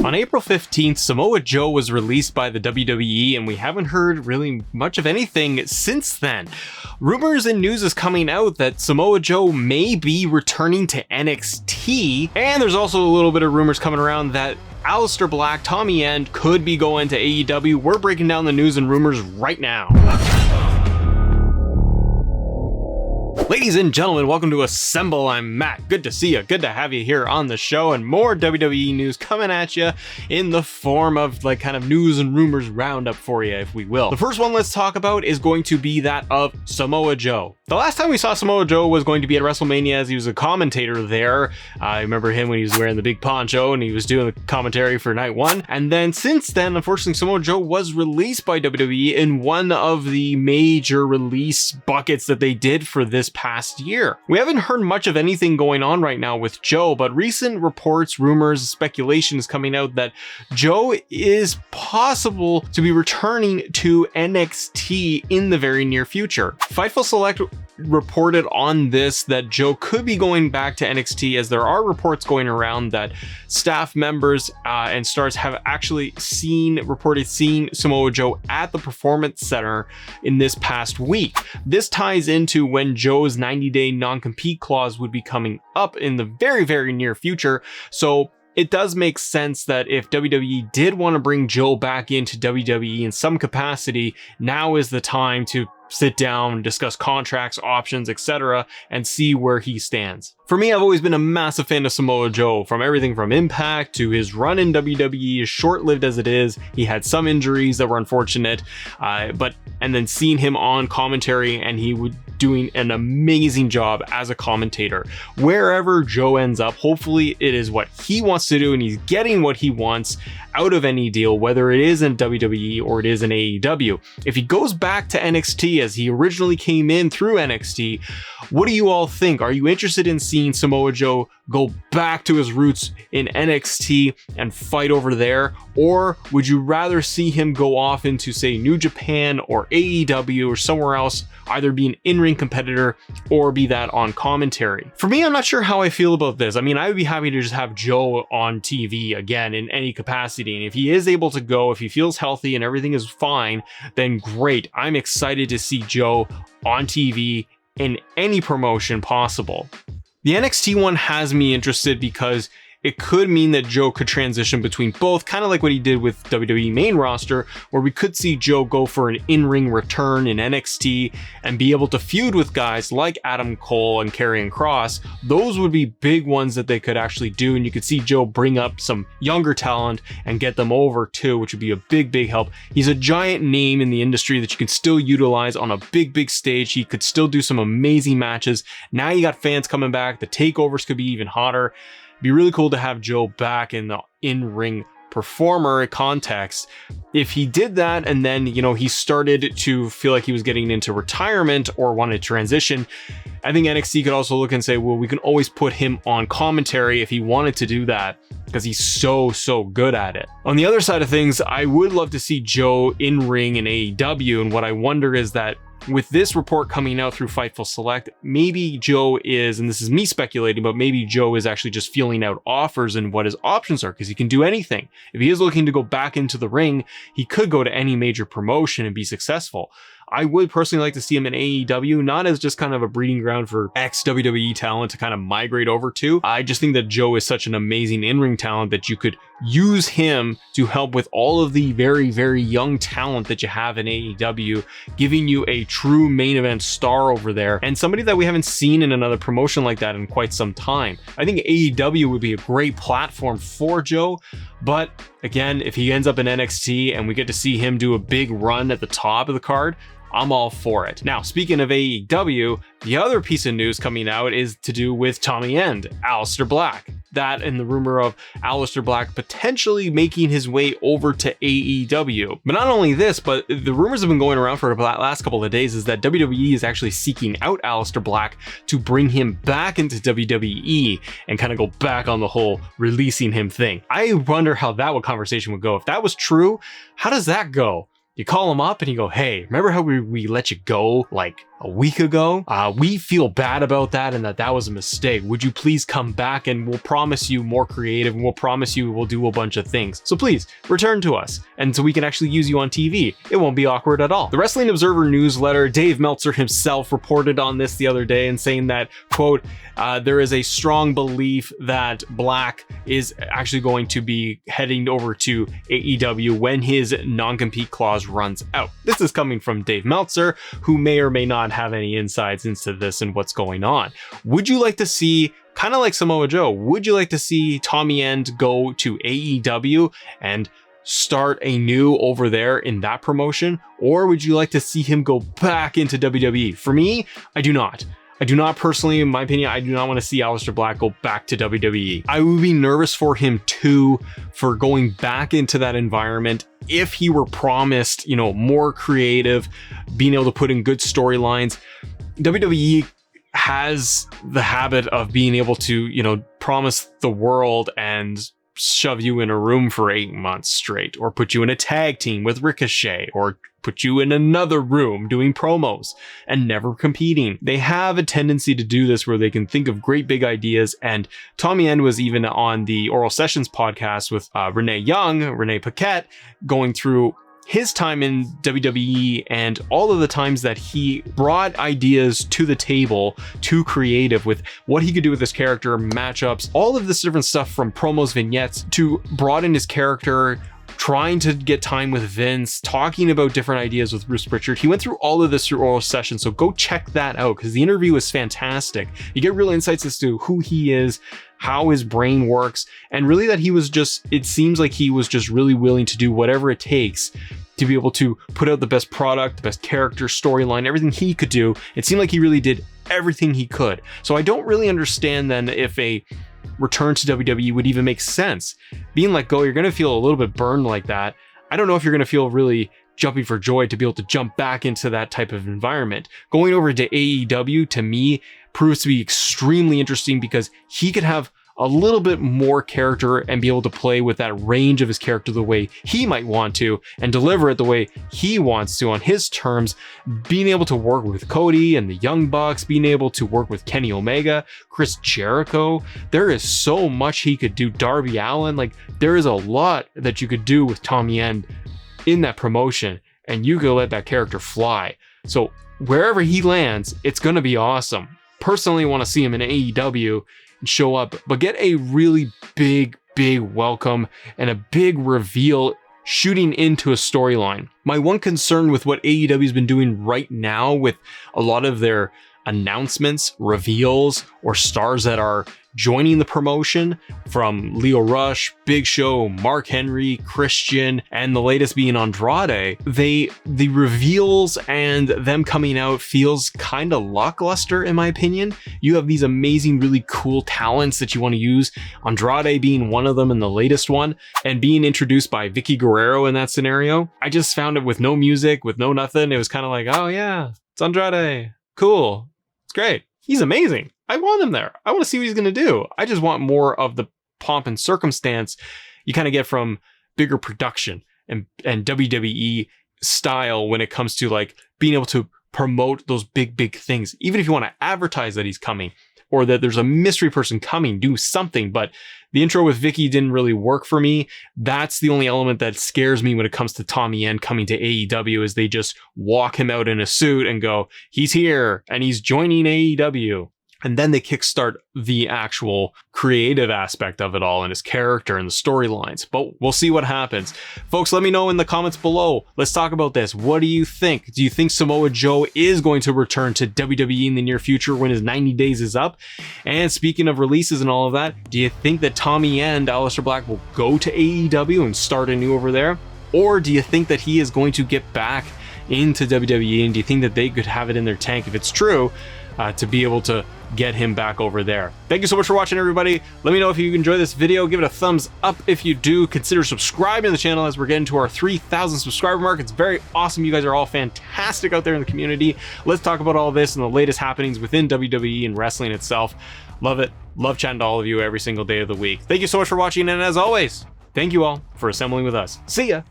On April 15th, Samoa Joe was released by the WWE, and we haven't heard really much of anything since then. Rumors and news is coming out that Samoa Joe may be returning to NXT, and there's also a little bit of rumors coming around that Aleister Black, Tommy End could be going to AEW. We're breaking down the news and rumors right now. Ladies and gentlemen, welcome to Assemble. I'm Matt. Good to see you. Good to have you here on the show, and more WWE news coming at you in the form of kind of news and rumors roundup for you, if we will. The first one let's talk about is going to be that of Samoa Joe. The last time we saw Samoa Joe was going to be at WrestleMania as he was a commentator there. I remember him when he was wearing the big poncho and he was doing the commentary for night one. And then since then, unfortunately, Samoa Joe was released by WWE in one of the major release buckets that they did for this past year. We haven't heard much of anything going on right now with Joe, but recent reports, rumors, speculations coming out that Joe is possible to be returning to NXT in the very near future. Fightful Select reported on this that Joe could be going back to NXT, as there are reports going around that staff members and stars have actually reported seeing Samoa Joe at the Performance Center in this past week. This ties into when Joe's 90-day non-compete clause would be coming up in the very, very near future. So it does make sense that if WWE did want to bring Joe back into WWE in some capacity, now is the time to sit down, discuss contracts, options, etc., and see where he stands. For me, I've always been a massive fan of Samoa Joe, from everything from Impact to his run in WWE, as short-lived as it is. He had some injuries that were unfortunate, and then seeing him on commentary, and he would doing an amazing job as a commentator. Wherever Joe ends up, hopefully it is what he wants to do, and he's getting what he wants out of any deal, whether it is in WWE or it is in AEW. If he goes back to NXT as he originally came in through NXT, what do you all think? Are you interested in seeing Samoa Joe go back to his roots in NXT and fight over there? Or would you rather see him go off into, say, New Japan or AEW or somewhere else, either be an in-ring competitor or be that on commentary? For me, I'm not sure how I feel about this. I mean, I would be happy to just have Joe on TV again in any capacity. And if he is able to go, if he feels healthy and everything is fine, then great. I'm excited to see Joe on TV in any promotion possible. The NXT one has me interested because it could mean that Joe could transition between both, kind of like what he did with WWE main roster, where we could see Joe go for an in-ring return in NXT and be able to feud with guys like Adam Cole and Karrion Kross. Those would be big ones that they could actually do, and you could see Joe bring up some younger talent and get them over too, which would be a big, big help. He's a giant name in the industry that you can still utilize on a big, big stage. He could still do some amazing matches. Now you got fans coming back. The takeovers could be even hotter. Be really cool to have Joe back in the in-ring performer context. If he did that and then, he started to feel like he was getting into retirement or wanted to transition, I think NXT could also look and say, well, we can always put him on commentary if he wanted to do that, because he's so good at it. On the other side of things, I would love to see Joe in ring in AEW, and what I wonder is that with this report coming out through Fightful Select, maybe Joe is, and this is me speculating, but maybe Joe is actually just feeling out offers and what his options are, because he can do anything. If he is looking to go back into the ring, he could go to any major promotion and be successful. I would personally like to see him in AEW, not as just kind of a breeding ground for ex-WWE talent to kind of migrate over to. I just think that Joe is such an amazing in-ring talent that you could use him to help with all of the very, very young talent that you have in AEW, giving you a true main event star over there, and somebody that we haven't seen in another promotion like that in quite some time. I think AEW would be a great platform for Joe, but again, if he ends up in NXT and we get to see him do a big run at the top of the card, I'm all for it. Now, speaking of AEW, the other piece of news coming out is to do with Tommy End, Aleister Black. That and the rumor of Aleister Black potentially making his way over to AEW. But not only this, but the rumors have been going around for the last couple of days is that WWE is actually seeking out Aleister Black to bring him back into WWE and kind of go back on the whole releasing him thing. I wonder how that conversation would go. If that was true, how does that go? You call him up and you go, hey, remember how we let you go like a week ago. We feel bad about that and that was a mistake. Would you please come back, and we'll promise you more creative, and we'll promise you we'll do a bunch of things. So please return to us, and so we can actually use you on TV. It won't be awkward at all. The Wrestling Observer newsletter, Dave Meltzer himself reported on this the other day and saying that, quote, there is a strong belief that Black is actually going to be heading over to AEW when his non-compete clause runs out. This is coming from Dave Meltzer, who may or may not have any insights into this and what's going on. Would you like to see, kind of like Samoa Joe, would you like to see Tommy End go to AEW and start anew over there in that promotion? Or would you like to see him go back into WWE? For me, I do not. I do not personally, in my opinion, I do not want to see Aleister Black go back to WWE. I would be nervous for him too, for going back into that environment if he were promised, you know, more creative, being able to put in good storylines. WWE has the habit of being able to, you know, promise the world and shove you in a room for 8 months straight, or put you in a tag team with Ricochet, or put you in another room doing promos and never competing. They have a tendency to do this where they can think of great big ideas, and Tommy End was even on the Oral Sessions podcast with Renee Paquette, going through his time in WWE and all of the times that he brought ideas to the table, too creative with what he could do with his character, matchups, all of this different stuff, from promos, vignettes, to broaden his character, trying to get time with Vince, talking about different ideas with Bruce Pritchard. He went through all of this through Oral Sessions, so go check that out because the interview was fantastic. You get real insights as to who he is, how his brain works, and really that he was just, it seems like he was just really willing to do whatever it takes to be able to put out the best product, the best character, storyline, everything he could do. It seemed like he really did everything he could. So I don't really understand then if a return to WWE would even make sense. Being let go, you're going to feel a little bit burned like that. I don't know if you're going to feel really jumping for joy to be able to jump back into that type of environment. Going over to AEW, to me, proves to be extremely interesting because he could have a little bit more character and be able to play with that range of his character the way he might want to and deliver it the way he wants to on his terms, being able to work with Cody and the Young Bucks, being able to work with Kenny Omega, Chris Jericho. There is so much he could do. Darby Allin, like there is a lot that you could do with Tommy End in that promotion, and you could let that character fly. So wherever he lands, it's going to be awesome. Personally, want to see him in AEW and show up, but get a really big welcome and a big reveal shooting into a storyline. My one concern with what AEW has been doing right now with a lot of their announcements, reveals, or stars that are joining the promotion, from Lio Rush, Big Show, Mark Henry, Christian, and the latest being Andrade, the reveals and them coming out feels kind of lackluster in my opinion. You have these amazing, really cool talents that you want to use, Andrade being one of them in the latest one, and being introduced by Vicky Guerrero in that scenario. I just found it with no music, with no nothing. It was kind of like, oh yeah, it's Andrade. Cool. It's great. He's amazing. I want him there. I want to see what he's going to do. I just want more of the pomp and circumstance you kind of get from bigger production and WWE style when it comes to like being able to promote those big things. Even if you want to advertise that he's coming or that there's a mystery person coming, do something. But the intro with Vicky didn't really work for me. That's the only element that scares me when it comes to Tommy End coming to AEW, is they just walk him out in a suit and go, he's here and he's joining AEW. And then they kickstart the actual creative aspect of it all and his character and the storylines. But we'll see what happens. Folks, let me know in the comments below. Let's talk about this. What do you think? Do you think Samoa Joe is going to return to WWE in the near future when his 90 days is up? And speaking of releases and all of that, do you think that Tommy End, Aleister Black, will go to AEW and start anew over there? Or do you think that he is going to get back into WWE? And do you think that they could have it in their tank, if it's true, to be able to get him back over there? Thank you so much for watching, everybody. Let me know if you enjoy this video. Give it a thumbs up if you do. Consider subscribing to the channel as we're getting to our 3,000 subscriber mark. It's very awesome. You guys are all fantastic out there in the community. Let's talk about all this and the latest happenings within WWE and wrestling itself. Love it. Love chatting to all of you every single day of the week. Thank you so much for watching, and as always, thank you all for assembling with us. See ya.